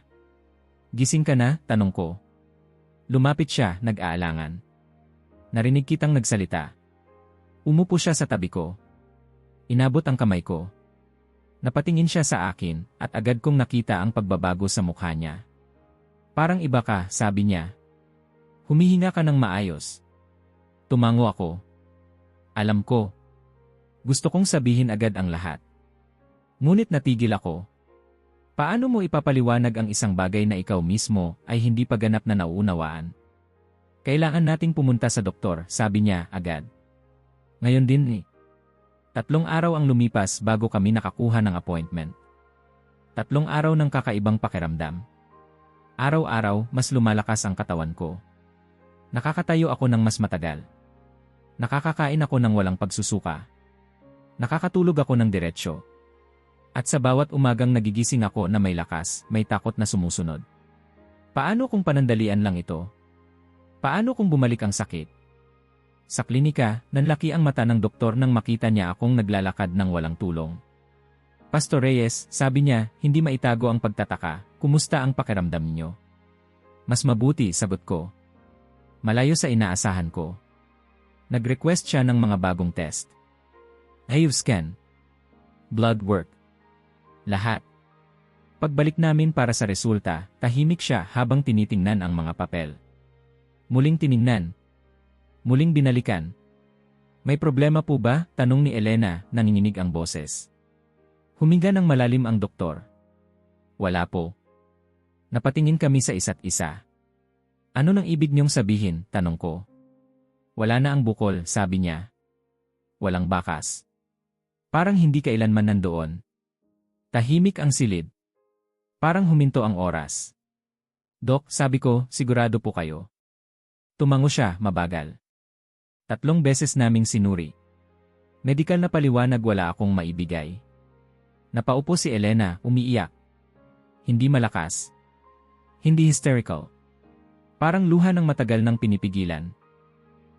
Gising ka na? Tanong ko. Lumapit siya, nag-aalangan. Narinig kitang nagsalita. Umupo siya sa tabi ko. Inabot ang kamay ko. Napatingin siya sa akin at agad kong nakita ang pagbabago sa mukha niya. Parang iba ka, sabi niya. Humihinga ka ng maayos. Tumango ako. Alam ko. Gusto kong sabihin agad ang lahat. Ngunit natigil ako. Paano mo ipapaliwanag ang isang bagay na ikaw mismo ay hindi pa ganap na nauunawaan? Kailangan nating pumunta sa doktor, sabi niya agad. Ngayon din eh. 3 araw ang lumipas bago kami nakakuha ng appointment. 3 araw ng kakaibang pakiramdam. Araw-araw, mas lumalakas ang katawan ko. Nakakatayo ako ng mas matagal. Nakakakain ako ng walang pagsusuka. Nakakatulog ako ng diretsyo. At sa bawat umagang nagigising ako na may lakas, may takot na sumusunod. Paano kung panandalian lang ito? Paano kung bumalik ang sakit? Sa klinika, nanlaki ang mata ng doktor nang makita niya akong naglalakad ng walang tulong. Pastor Reyes, sabi niya, hindi maitago ang pagtataka, kumusta ang pakiramdam niyo? Mas mabuti, sagot ko. Malayo sa inaasahan ko. Nag-request siya ng mga bagong test. IU scan. Blood work. Lahat. Pagbalik namin para sa resulta, tahimik siya habang tinitingnan ang mga papel. Muling tiningnan. Muling binalikan. May problema po ba? Tanong ni Elena, nanginginig ang boses. Huminga ng malalim ang doktor. Wala po. Napatingin kami sa isa't isa. Ano nang ibig niyong sabihin? Tanong ko. Wala na ang bukol, sabi niya. Walang bakas. Parang hindi kailanman nandoon. Tahimik ang silid. Parang huminto ang oras. Dok, sabi ko, sigurado po kayo. Tumango siya, mabagal. 3 beses naming sinuri. Medikal na paliwanag wala akong maibigay. Napaupo si Elena, umiiyak. Hindi malakas. Hindi hysterical. Parang luha ng matagal nang pinipigilan.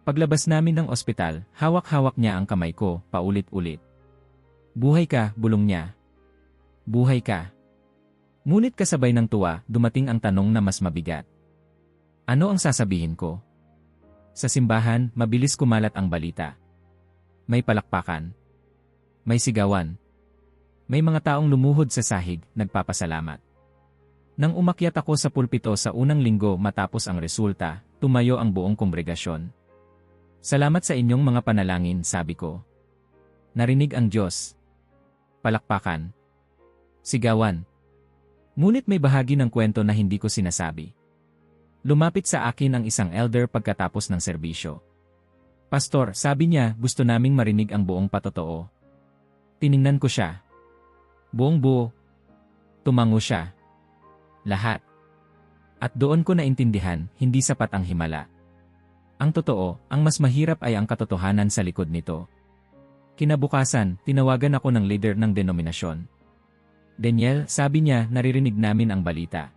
Paglabas namin ng ospital, hawak-hawak niya ang kamay ko, paulit-ulit. Buhay ka, bulong niya. Buhay ka. Ngunit kasabay ng tuwa, dumating ang tanong na mas mabigat. Ano ang sasabihin ko? Sa simbahan, mabilis kumalat ang balita. May palakpakan. May sigawan. May mga taong lumuhod sa sahig, nagpapasalamat. Nang umakyat ako sa pulpito sa unang linggo matapos ang resulta, tumayo ang buong kongregasyon. Salamat sa inyong mga panalangin, sabi ko. Narinig ang Diyos. Palakpakan. Sigawan. Ngunit may bahagi ng kwento na hindi ko sinasabi. Lumapit sa akin ang isang elder pagkatapos ng serbisyo. Pastor, sabi niya, gusto naming marinig ang buong patotoo. Tiningnan ko siya. Buong buo. Tumango siya. Lahat. At doon ko naintindihan, hindi sapat ang himala. Ang totoo, ang mas mahirap ay ang katotohanan sa likod nito. Kinabukasan, tinawagan ako ng leader ng denominasyon. Daniel, sabi niya, naririnig namin ang balita.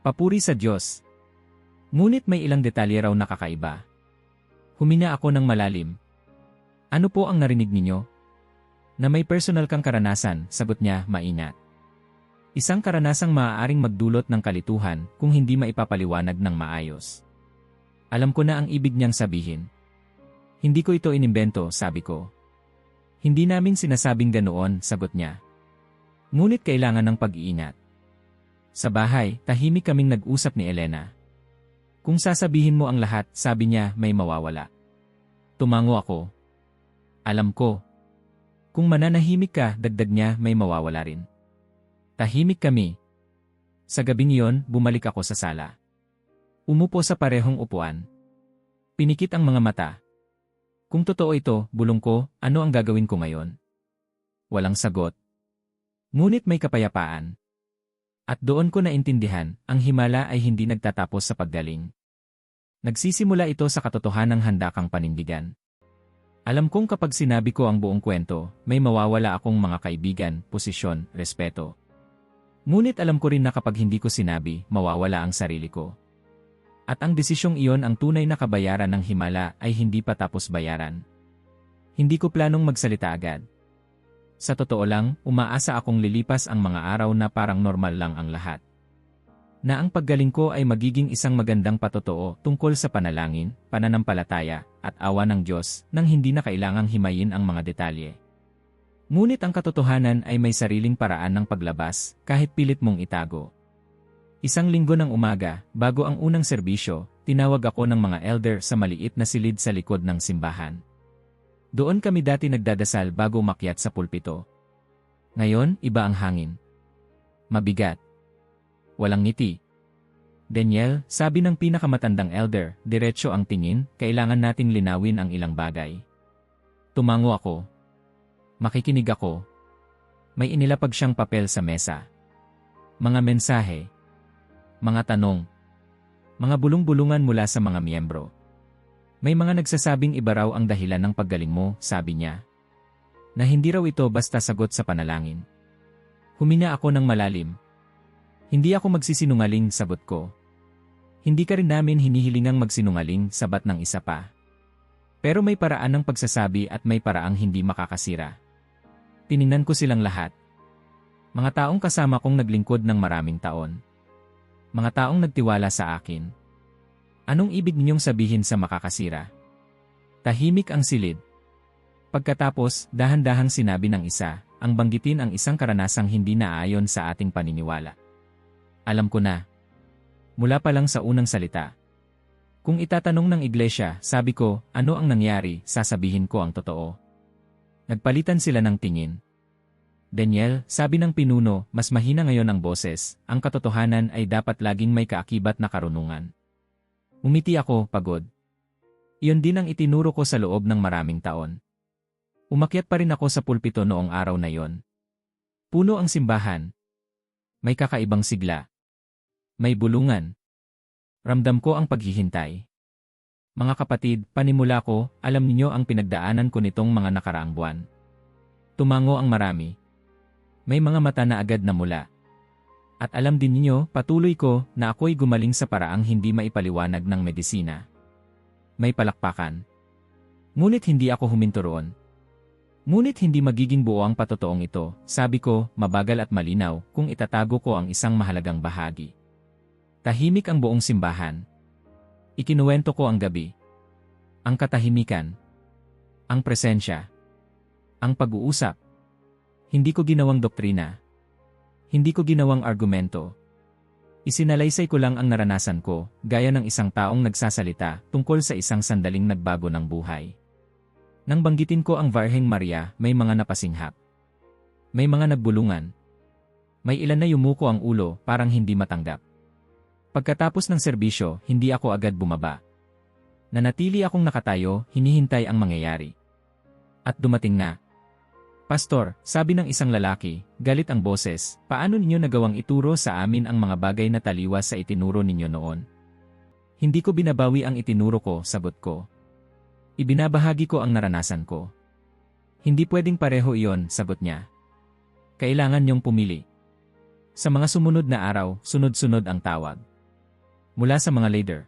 Papuri sa Diyos. Ngunit may ilang detalye raw na kakaiba. Humina ako ng malalim. Ano po ang narinig ninyo? Na may personal kang karanasan, sagot niya, maingat. Isang karanasang maaaring magdulot ng kalituhan kung hindi maipapaliwanag ng maayos. Alam ko na ang ibig niyang sabihin. Hindi ko ito inimbento, sabi ko. Hindi namin sinasabing ganoon, sagot niya. Ngunit kailangan ng pag-iingat. Sa bahay, tahimik kaming nag-usap ni Elena. Kung sasabihin mo ang lahat, sabi niya, may mawawala. Tumango ako. Alam ko. Kung mananahimik ka, dagdag niya, may mawawala rin. Tahimik kami. Sa gabing iyon, bumalik ako sa sala. Umupo sa parehong upuan. Pinikit ang mga mata. Kung totoo ito, bulong ko, ano ang gagawin ko ngayon? Walang sagot. Ngunit may kapayapaan. At doon ko naintindihan, ang himala ay hindi nagtatapos sa paggaling. Nagsisimula ito sa katotohanang handa kang panindigan. Alam kong kapag sinabi ko ang buong kwento, may mawawala akong mga kaibigan, posisyon, respeto. Ngunit alam ko rin na kapag hindi ko sinabi, mawawala ang sarili ko. At ang desisyong iyon ang tunay na kabayaran ng himala ay hindi pa tapos bayaran. Hindi ko planong magsalita agad. Sa totoo lang, umaasa akong lilipas ang mga araw na parang normal lang ang lahat. Na ang paggaling ko ay magiging isang magandang patotoo tungkol sa panalangin, pananampalataya, at awa ng Diyos nang hindi na kailangang himayin ang mga detalye. Ngunit ang katotohanan ay may sariling paraan ng paglabas kahit pilit mong itago. Isang linggo ng umaga, bago ang unang serbisyo, tinawag ako ng mga elder sa maliit na silid sa likod ng simbahan. Doon kami dati nagdadasal bago umakyat sa pulpito. Ngayon, iba ang hangin. Mabigat. Walang ngiti. Daniel, sabi ng pinakamatandang elder, diretso ang tingin, kailangan nating linawin ang ilang bagay. Tumango ako. Makikinig ako. May inilapag siyang papel sa mesa. Mga mensahe. Mga tanong. Mga bulong-bulungan mula sa mga miyembro. May mga nagsasabing iba raw ang dahilan ng paggaling mo, sabi niya. Na hindi raw ito basta sagot sa panalangin. Huminga ako ng malalim. Hindi ako magsisinungaling, sagot ko. Hindi ka rin namin hinihilingang magsinungaling, sabat ng isa pa. Pero may paraan ng pagsasabi at may paraang hindi makakasira. Tiningnan ko silang lahat. Mga taong kasama kong naglingkod ng maraming taon. Mga taong nagtiwala sa akin. Anong ibig ninyong sabihin sa makakasira? Tahimik ang silid. Pagkatapos, dahan-dahang sinabi ng isa, ang banggitin ang isang karanasang hindi naaayon sa ating paniniwala. Alam ko na. Mula pa lang sa unang salita. Kung itatanong ng iglesia, sabi ko, ano ang nangyari, sasabihin ko ang totoo. Nagpalitan sila ng tingin. Daniel, sabi ng pinuno, mas mahina ngayon ang boses, ang katotohanan ay dapat laging may kaakibat na karunungan. Umiti ako, pagod. Iyon din ang itinuro ko sa loob ng maraming taon. Umakyat pa rin ako sa pulpito noong araw na yon. Puno ang simbahan. May kakaibang sigla. May bulungan. Ramdam ko ang paghihintay. Mga kapatid, panimula ko, alam ninyo ang pinagdaanan ko nitong mga nakaraang buwan. Tumango ang marami. May mga mata na agad na mula. At alam din ninyo, patuloy ko, na ako'y gumaling sa paraang hindi maipaliwanag ng medisina. May palakpakan. Ngunit hindi ako huminto roon. Ngunit hindi magiging buo ang patotoong ito, sabi ko, mabagal at malinaw, kung itatago ko ang isang mahalagang bahagi. Tahimik ang buong simbahan. Ikinuwento ko ang gabi. Ang katahimikan. Ang presensya. Ang pag-uusap. Hindi ko ginawang doktrina. Hindi ko ginawang argumento. Isinalaysay ko lang ang naranasan ko, gaya ng isang taong nagsasalita tungkol sa isang sandaling nagbago ng buhay. Nang banggitin ko ang Virheng Maria, may mga napasinghap. May mga nagbulungan. May ilan na yumuko ang ulo, parang hindi matanggap. Pagkatapos ng serbisyo, hindi ako agad bumaba. Nanatili akong nakatayo, hinihintay ang mangyayari. At dumating na. Pastor, sabi ng isang lalaki, galit ang boses, paano ninyo nagawang ituro sa amin ang mga bagay na taliwas sa itinuro ninyo noon? Hindi ko binabawi ang itinuro ko, sagot ko. Ibinabahagi ko ang naranasan ko. Hindi pwedeng pareho iyon, sagot niya. Kailangan niyong pumili. Sa mga sumunod na araw, sunod-sunod ang tawag. Mula sa mga leader.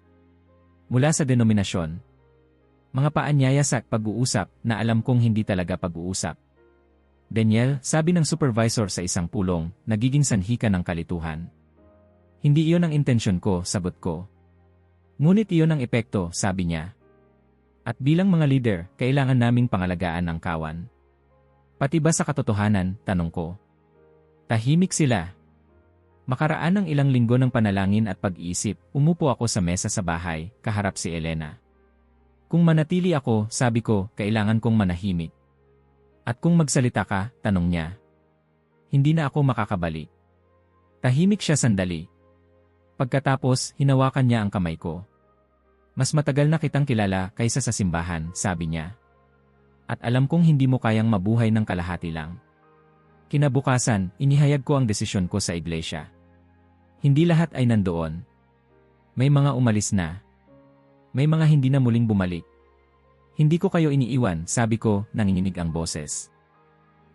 Mula sa denominasyon. Mga paanyaya sa pag-uusap na alam kong hindi talaga pag-uusap. Daniel, sabi ng supervisor sa isang pulong, nagiging sanhi ka ng kalituhan. Hindi iyon ang intensyon ko, sagot ko. Ngunit iyon ang epekto, sabi niya. At bilang mga leader, kailangan naming pangalagaan ang kawan. Pati ba sa katotohanan, tanong ko. Tahimik sila. Makaraan ng ilang linggo ng panalangin at pag-iisip, umupo ako sa mesa sa bahay, kaharap si Elena. Kung manatili ako, sabi ko, kailangan kong manahimik. At kung magsalita ka, tanong niya. Hindi na ako makakabalik. Tahimik siya sandali. Pagkatapos, hinawakan niya ang kamay ko. Mas matagal na kitang kilala kaysa sa simbahan, sabi niya. At alam kong hindi mo kayang mabuhay ng kalahati lang. Kinabukasan, inihayag ko ang desisyon ko sa iglesia. Hindi lahat ay nandoon. May mga umalis na. May mga hindi na muling bumalik. Hindi ko kayo iniiwan, sabi ko, nanginginig ang boses.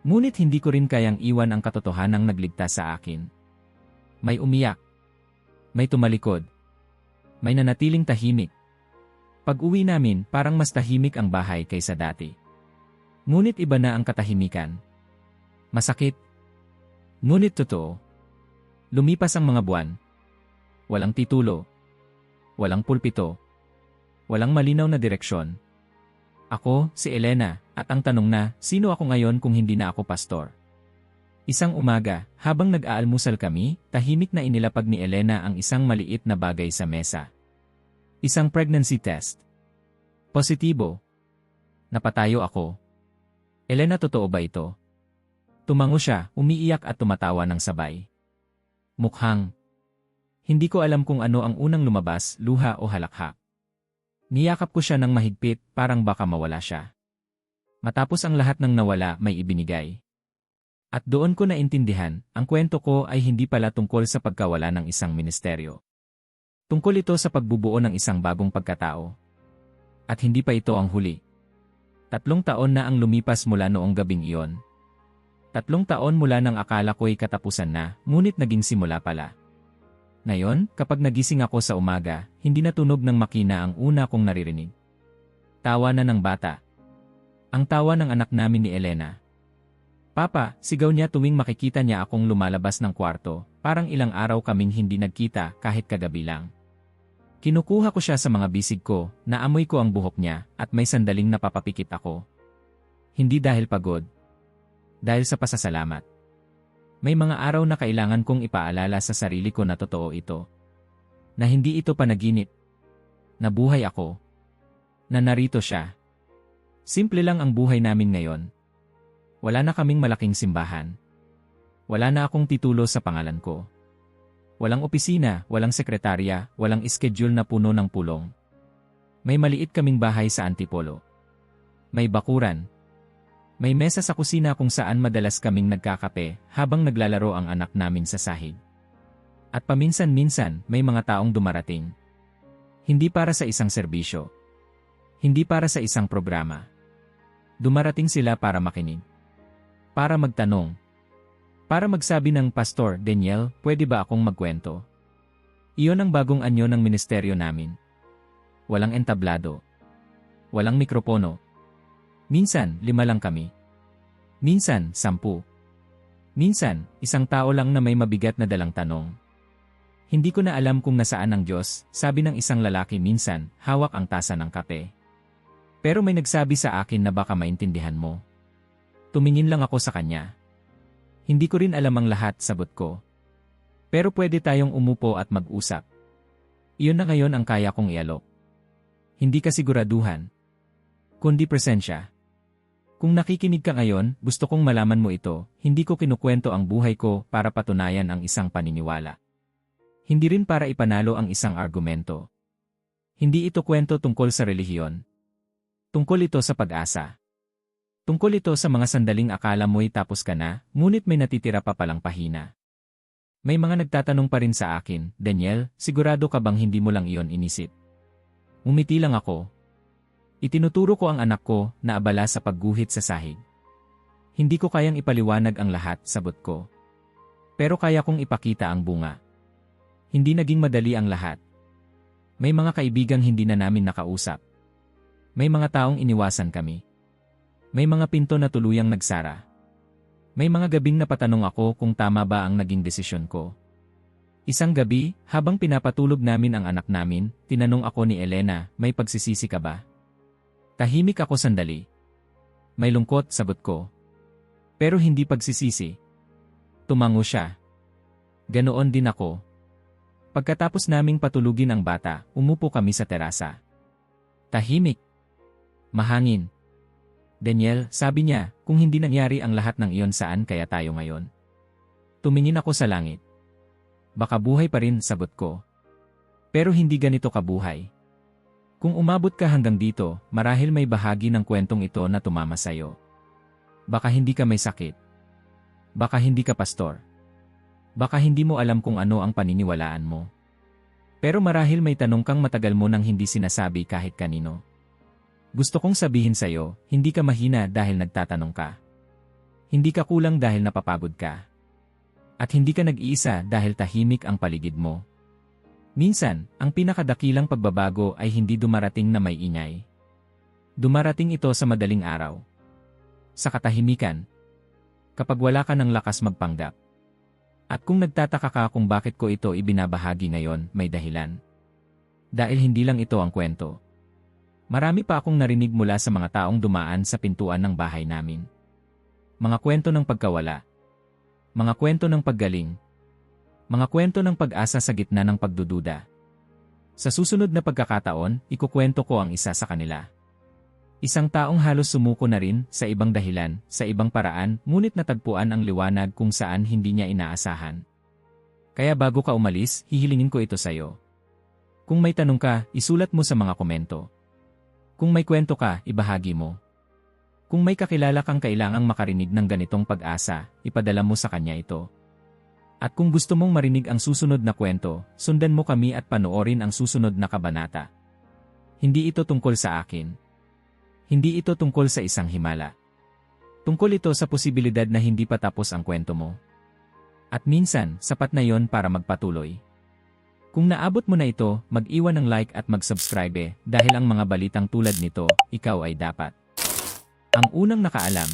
Ngunit hindi ko rin kayang iwan ang katotohanang nagligtas sa akin. May umiyak. May tumalikod. May nanatiling tahimik. Pag-uwi namin, parang mas tahimik ang bahay kaysa dati. Ngunit iba na ang katahimikan. Masakit. Ngunit totoo. Lumipas ang mga buwan. Walang titulo. Walang pulpito. Walang malinaw na direksyon. Ako, si Elena, at ang tanong na, sino ako ngayon kung hindi na ako pastor? Isang umaga, habang nag-aalmusal kami, tahimik na inilapag ni Elena ang isang maliit na bagay sa mesa. Isang pregnancy test. Positibo. Napatayo ako. Elena, totoo ba ito? Tumango siya, umiiyak at tumatawa ng sabay. Mukhang Hindi ko alam kung ano ang unang lumabas, luha o halakhak. Niyakap ko siya ng mahigpit, parang baka mawala siya. Matapos ang lahat ng nawala, may ibinigay. At doon ko naintindihan, ang kwento ko ay hindi pala tungkol sa pagkawala ng isang ministeryo. Tungkol ito sa pagbubuo ng isang bagong pagkatao. At hindi pa ito ang huli. 3 taon na ang lumipas mula noong gabing iyon. 3 taon mula nang akala ko'y katapusan na, ngunit naging simula pala. Ngayon, kapag nagising ako sa umaga, hindi na tunog ng makina ang una kong naririnig. Tawa na ng bata. Ang tawa ng anak namin ni Elena. Papa, sigaw niya tuwing makikita niya akong lumalabas ng kwarto, parang ilang araw kaming hindi nagkita kahit kagabi lang. Kinukuha ko siya sa mga bisig ko, naamoy ko ang buhok niya, at may sandaling napapapikit ako. Hindi dahil pagod. Dahil sa pasasalamat. May mga araw na kailangan kong ipaalala sa sarili ko na totoo ito. Na hindi ito panaginip. Nabuhay ako. Na narito siya. Simple lang ang buhay namin ngayon. Wala na kaming malaking simbahan. Wala na akong titulo sa pangalan ko. Walang opisina, walang sekretarya, walang schedule na puno ng pulong. May maliit kaming bahay sa Antipolo. May bakuran. May mesa sa kusina kung saan madalas kaming nagkakape habang naglalaro ang anak namin sa sahig. At paminsan-minsan may mga taong dumarating. Hindi para sa isang serbisyo. Hindi para sa isang programa. Dumarating sila para makinig. Para magtanong. Para magsabi ng, Pastor Daniel, pwede ba akong magkwento? Iyon ang bagong anyo ng ministeryo namin. Walang entablado. Walang mikropono. Minsan, 5 lang kami. Minsan, 10. Minsan, isang tao lang na may mabigat na dalang tanong. Hindi ko na alam kung nasaan ang Diyos, sabi ng isang lalaki minsan, hawak ang tasa ng kape. Pero may nagsabi sa akin na baka maintindihan mo. Tumingin lang ako sa kanya. Hindi ko rin alam ang lahat, sagot ko. Pero pwede tayong umupo at mag-usap. Iyon na ngayon ang kaya kong ialok. Hindi kasiguraduhan, kundi presensya. Kung nakikinig ka ngayon, gusto kong malaman mo ito, hindi ko kinukwento ang buhay ko para patunayan ang isang paniniwala. Hindi rin para ipanalo ang isang argumento. Hindi ito kwento tungkol sa relihiyon. Tungkol ito sa pag-asa. Tungkol ito sa mga sandaling akala mo'y tapos ka na, ngunit may natitira pa palang pahina. May mga nagtatanong pa rin sa akin, Daniel, sigurado ka bang hindi mo lang iyon inisip? Umiti lang ako. Itinuturo ko ang anak ko na abala sa pagguhit sa sahig. Hindi ko kayang ipaliwanag ang lahat, sagot ko. Pero kaya kong ipakita ang bunga. Hindi naging madali ang lahat. May mga kaibigang hindi na namin nakausap. May mga taong iniwasan kami. May mga pinto na tuluyang nagsara. May mga gabing napatanong ako kung tama ba ang naging desisyon ko. Isang gabi, habang pinapatulog namin ang anak namin, tinanong ako ni Elena, may pagsisisi ka ba? Tahimik ako sandali. May lungkot, sagot ko. Pero hindi pagsisisi. Tumango siya. Ganoon din ako. Pagkatapos naming patulugin ang bata, umupo kami sa terasa. Tahimik. Mahangin. Daniel, sabi niya, kung hindi nangyari ang lahat ng iyon saan kaya tayo ngayon? Tumingin ako sa langit. Baka buhay pa rin, sagot ko. Pero hindi ganito kabuhay. Kung umabot ka hanggang dito, marahil may bahagi ng kwentong ito na tumama sa'yo. Baka hindi ka may sakit. Baka hindi ka pastor. Baka hindi mo alam kung ano ang paniniwalaan mo. Pero marahil may tanong kang matagal mo nang hindi sinasabi kahit kanino. Gusto kong sabihin sa'yo, hindi ka mahina dahil nagtatanong ka. Hindi ka kulang dahil napapagod ka. At hindi ka nag-iisa dahil tahimik ang paligid mo. Minsan, ang pinakadakilang pagbabago ay hindi dumarating na may ingay. Dumarating ito sa madaling araw. Sa katahimikan. Kapag wala ka ng lakas magpanggap. At kung nagtataka ka kung bakit ko ito ibinabahagi ngayon, may dahilan. Dahil hindi lang ito ang kwento. Marami pa akong narinig mula sa mga taong dumaan sa pintuan ng bahay namin. Mga kwento ng pagkawala. Mga kwento ng paggaling. Mga kwento ng pag-asa sa gitna ng pagdududa. Sa susunod na pagkakataon, ikukwento ko ang isa sa kanila. Isang taong halos sumuko na rin sa ibang dahilan, sa ibang paraan, ngunit natagpuan ang liwanag kung saan hindi niya inaasahan. Kaya bago ka umalis, hihilingin ko ito sa'yo. Kung may tanong ka, isulat mo sa mga komento. Kung may kwento ka, ibahagi mo. Kung may kakilala kang kailangang makarinig ng ganitong pag-asa, ipadala mo sa kanya ito. At kung gusto mong marinig ang susunod na kwento, sundan mo kami at panoorin ang susunod na kabanata. Hindi ito tungkol sa akin. Hindi ito tungkol sa isang himala. Tungkol ito sa posibilidad na hindi pa tapos ang kwento mo. At minsan, sapat na yon para magpatuloy. Kung naabot mo na ito, mag-iwan ng like at mag-subscribe dahil ang mga balitang tulad nito, ikaw ay dapat ang unang nakaalam.